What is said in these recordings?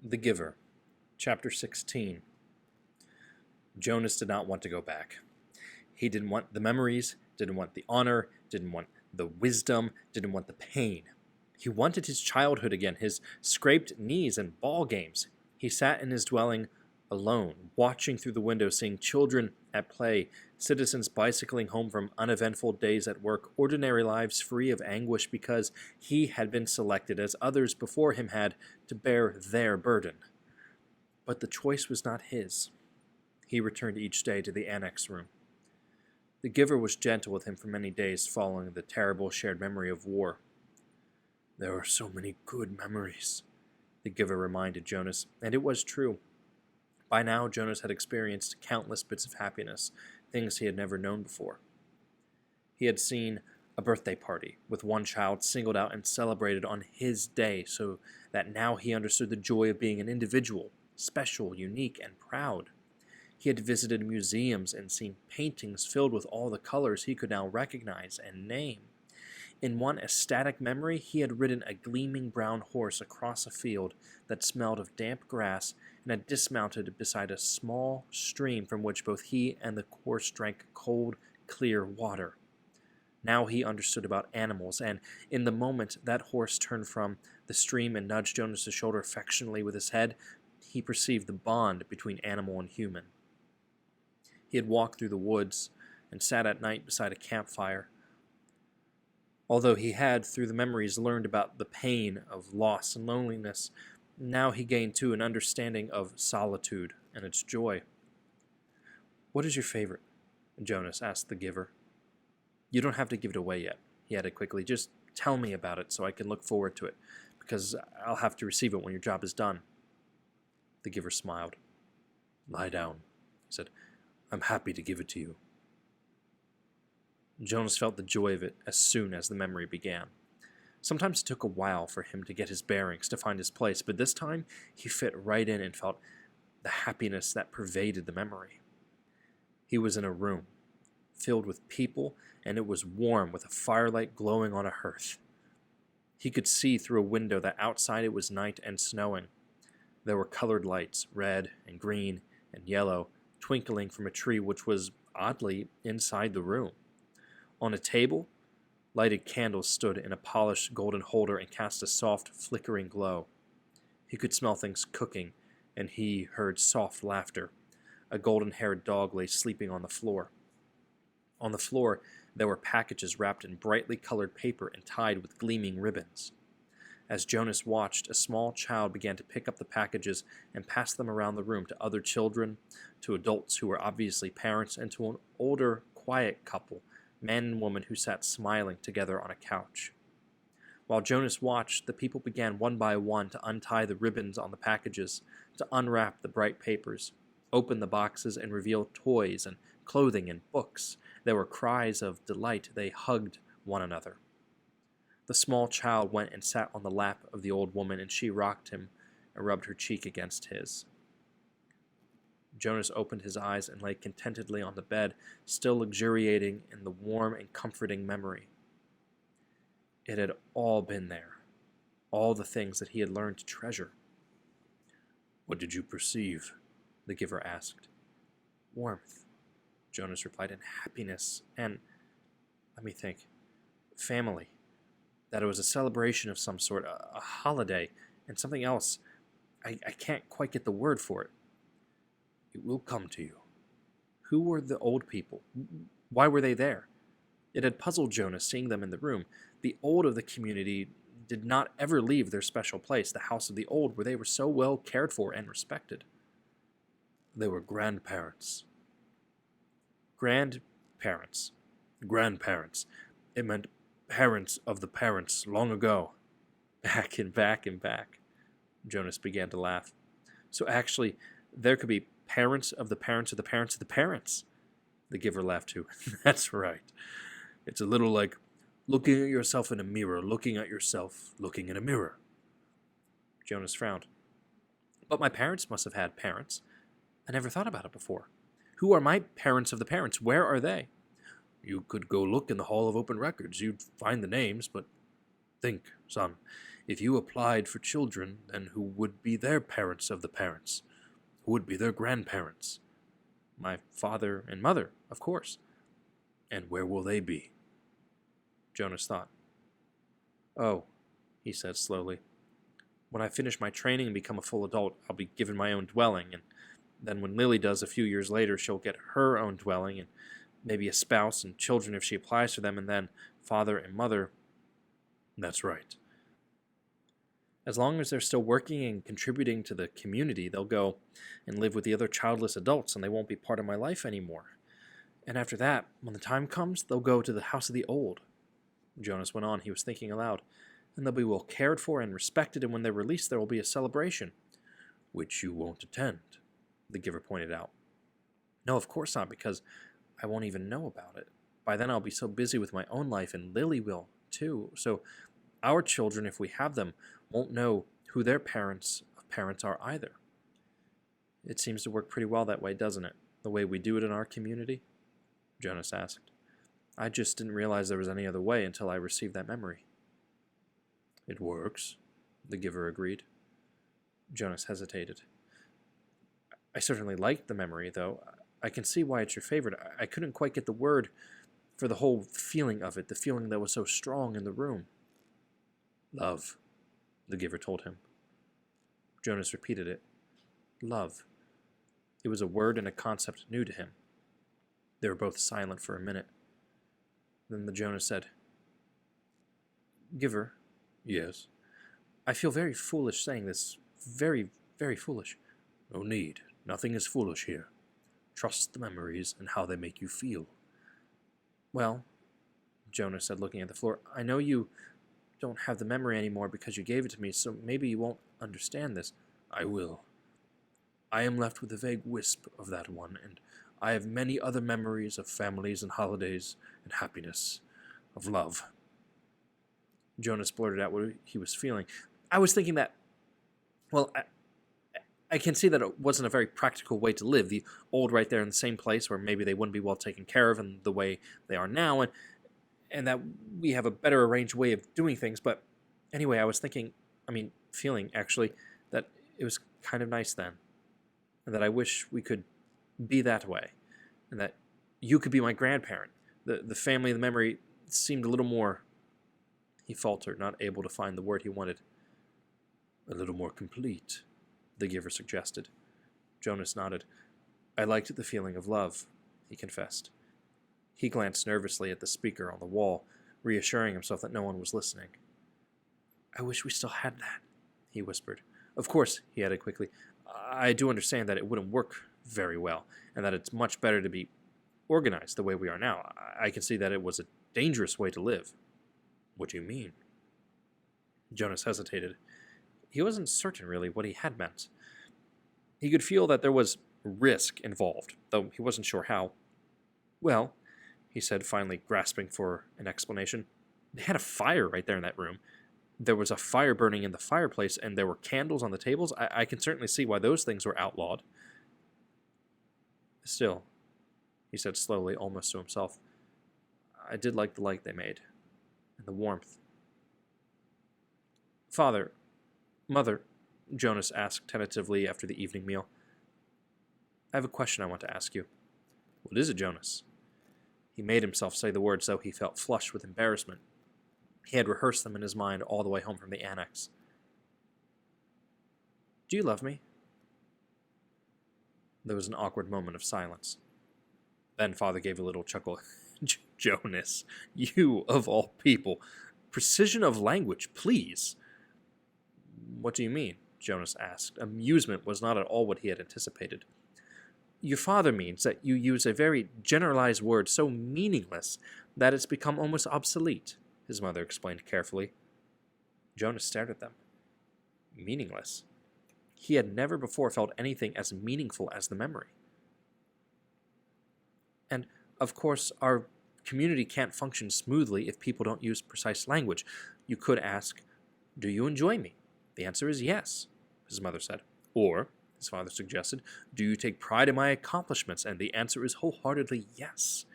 The Giver, Chapter 16. Jonas did not want to go back. He didn't want the memories, didn't want the honor, didn't want the wisdom, didn't want the pain. He wanted his childhood again, his scraped knees and ball games. He sat in his dwelling alone, watching through the window, seeing children at play, citizens bicycling home from uneventful days at work, ordinary lives free of anguish because he had been selected, as others before him had, to bear their burden. But the choice was not his. He returned each day to the annex room. The Giver was gentle with him for many days following the terrible shared memory of war. "There are so many good memories," the Giver reminded Jonas, and it was true. By now, Jonas had experienced countless bits of happiness, things he had never known before. He had seen a birthday party, with one child singled out and celebrated on his day, so that now he understood the joy of being an individual, special, unique, and proud. He had visited museums and seen paintings filled with all the colors he could now recognize and name. In one ecstatic memory, he had ridden a gleaming brown horse across a field that smelled of damp grass and had dismounted beside a small stream from which both he and the horse drank cold, clear water. Now he understood about animals, and in the moment that horse turned from the stream and nudged Jonas's shoulder affectionately with his head, he perceived the bond between animal and human. He had walked through the woods and sat at night beside a campfire. Although he had, through the memories, learned about the pain of loss and loneliness, now he gained too an understanding of solitude and its joy. "What is your favorite?" Jonas asked the Giver. "You don't have to give it away yet," he added quickly. "Just tell me about it so I can look forward to it, because I'll have to receive it when your job is done." The Giver smiled. "Lie down," he said. "I'm happy to give it to you." Jonas felt the joy of it as soon as the memory began. Sometimes it took a while for him to get his bearings, to find his place, but this time he fit right in and felt the happiness that pervaded the memory. He was in a room filled with people, and it was warm with a firelight glowing on a hearth. He could see through a window that outside it was night and snowing. There were colored lights, red and green and yellow, twinkling from a tree which was, oddly, inside the room. On a table, lighted candles stood in a polished golden holder and cast a soft, flickering glow. He could smell things cooking, and he heard soft laughter. A golden-haired dog lay sleeping on the floor. On the floor, there were packages wrapped in brightly colored paper and tied with gleaming ribbons. As Jonas watched, a small child began to pick up the packages and pass them around the room to other children, to adults who were obviously parents, and to an older, quiet couple, man and woman, who sat smiling together on a couch. While Jonas watched, the people began one by one to untie the ribbons on the packages, to unwrap the bright papers, open the boxes, and reveal toys and clothing and books. There were cries of delight. They hugged one another. The small child went and sat on the lap of the old woman, and she rocked him and rubbed her cheek against his. Jonas opened his eyes and lay contentedly on the bed, still luxuriating in the warm and comforting memory. It had all been there, all the things that he had learned to treasure. "What did you perceive?" the Giver asked. "Warmth," Jonas replied, "and happiness, and, let me think, family. That it was a celebration of some sort, a holiday, and something else. I can't quite get the word for it." "It will come to you." Who were the old people? Why were they there? It had puzzled Jonas seeing them in the room. The old of the community did not ever leave their special place, the house of the old, where they were so well cared for and respected. "They were grandparents." Grandparents. Grandparents. It meant parents of the parents long ago. Back and back and back. Jonas began to laugh. So actually, there could be parents of the parents of the parents of the parents. The Giver laughed too. "That's right. It's a little like looking at yourself in a mirror, looking at yourself, looking in a mirror." Jonas frowned. "But my parents must have had parents. I never thought about it before. Who are my parents of the parents? Where are they?" "You could go look in the Hall of Open Records. You'd find the names, but think, son. If you applied for children, then who would be their parents of the parents? Who would be their grandparents? My father and mother, of course. And where will they be? Jonas thought. Oh, he said slowly. When I finish my training and become a full adult, I'll be given my own dwelling, and then when Lily does a few years later, she'll get her own dwelling, and maybe a spouse and children if she applies for them, and then father and mother. That's right. As long as they're still working and contributing to the community, they'll go and live with the other childless adults, and they won't be part of my life anymore. And after that, when the time comes, they'll go to the house of the old. Jonas went on. He was thinking aloud. And they'll be well cared for and respected, and when they're released, there will be a celebration. Which you won't attend, the giver pointed out. No, of course not, because I won't even know about it. By then I'll be so busy with my own life, and Lily will, too. So our children, if we have them, won't know who their parents are either. It seems to work pretty well that way, doesn't it? The way we do it in our community? Jonas asked. I just didn't realize there was any other way until I received that memory. It works, the giver agreed. Jonas hesitated. I certainly liked the memory, though. I can see why it's your favorite. I couldn't quite get the word for the whole feeling of it, the feeling that was so strong in the room. Love, the giver told him. Jonas repeated it. Love. It was a word and a concept new to him. They were both silent for a minute. Then the Jonas said, Giver. Yes. I feel very foolish saying this. Very, very foolish. No need. Nothing is foolish here. Trust the memories and how they make you feel. Well, Jonas said, looking at the floor, I know you don't have the memory anymore because you gave it to me, so maybe you won't understand this. I will. I am left with a vague wisp of that one, and I have many other memories of families and holidays and happiness, of love. Jonas blurted out what he was feeling. I was thinking that, well, I can see that it wasn't a very practical way to live. The old right there in the same place where maybe they wouldn't be well taken care of in the way they are now, and that we have a better arranged way of doing things. But anyway, I was feeling, actually, that it was kind of nice then, and that I wish we could be that way, and that you could be my grandparent. The family, the memory seemed a little more... He faltered, not able to find the word he wanted. A little more complete, the giver suggested. Jonas nodded. I liked the feeling of love, he confessed. He glanced nervously at the speaker on the wall, reassuring himself that no one was listening. I wish we still had that, he whispered. Of course, he added quickly, I do understand that it wouldn't work very well, and that it's much better to be organized the way we are now. I can see that it was a dangerous way to live. What do you mean? Jonas hesitated. He wasn't certain, really, what he had meant. He could feel that there was risk involved, though he wasn't sure how. Well, he said, finally grasping for an explanation, they had a fire right there in that room. There was a fire burning in the fireplace, and there were candles on the tables. I can certainly see why those things were outlawed. Still, he said slowly, almost to himself, I did like the light they made. And the warmth. Father, Mother, Jonas asked tentatively after the evening meal. I have a question I want to ask you. What is it, Jonas? He made himself say the words though he felt flushed with embarrassment. He had rehearsed them in his mind all the way home from the annex. Do you love me? There was an awkward moment of silence. Then Father gave a little chuckle. Jonas, you of all people. Precision of language, please. What do you mean? Jonas asked. Amusement was not at all what he had anticipated. Your father means that you use a very generalized word so meaningless that it's become almost obsolete, his mother explained carefully. Jonas stared at them. Meaningless? He had never before felt anything as meaningful as the memory. And, of course, our community can't function smoothly if people don't use precise language. You could ask, do you enjoy me? The answer is yes, his mother said. Or, his father suggested, do you take pride in my accomplishments? And the answer is wholeheartedly yes.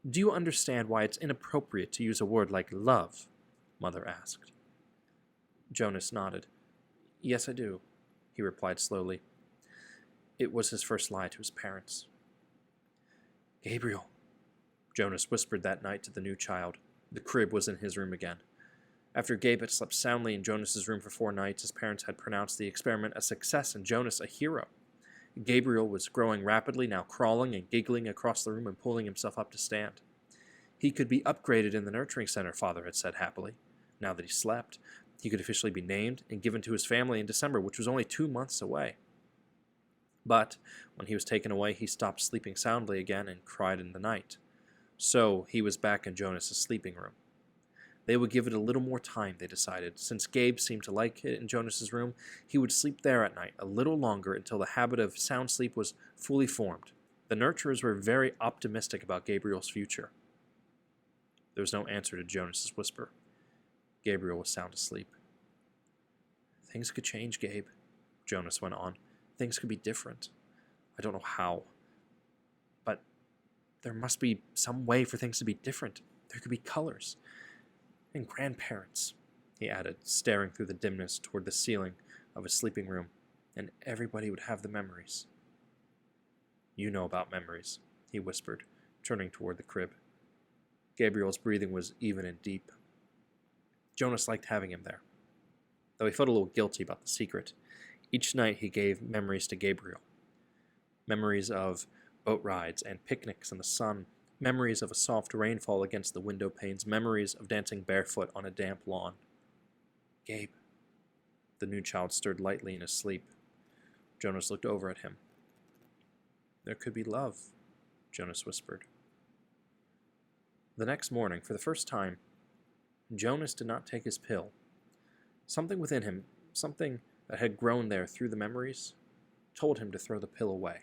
Do you understand why it's inappropriate to use a word like love? Mother asked. Jonas nodded. Yes, I do, he replied slowly. It was his first lie to his parents. Gabriel, Jonas whispered that night to the new child. The crib was in his room again. After Gabe had slept soundly in Jonas's room for 4 nights, his parents had pronounced the experiment a success and Jonas a hero. Gabriel was growing rapidly, now crawling and giggling across the room and pulling himself up to stand. He could be upgraded in the nurturing center, Father had said happily. Now that he slept, he could officially be named and given to his family in December, which was only 2 months away. But when he was taken away, he stopped sleeping soundly again and cried in the night. So he was back in Jonas's sleeping room. They would give it a little more time, they decided. Since Gabe seemed to like it in Jonas's room, he would sleep there at night a little longer until the habit of sound sleep was fully formed. The nurturers were very optimistic about Gabriel's future. There was no answer to Jonas's whisper. Gabriel was sound asleep. Things could change, Gabe, Jonas went on. Things could be different. I don't know how. But there must be some way for things to be different. There could be colors. And grandparents, he added, staring through the dimness toward the ceiling of his sleeping room, and everybody would have the memories. You know about memories, he whispered, turning toward the crib. Gabriel's breathing was even and deep. Jonas liked having him there, though he felt a little guilty about the secret. Each night he gave memories to Gabriel. Memories of boat rides and picnics in the sun, memories of a soft rainfall against the window panes, memories of dancing barefoot on a damp lawn. Gabe. The new child stirred lightly in his sleep. Jonas looked over at him. There could be love, Jonas whispered. The next morning, for the first time, Jonas did not take his pill. Something within him, something that had grown there through the memories, told him to throw the pill away.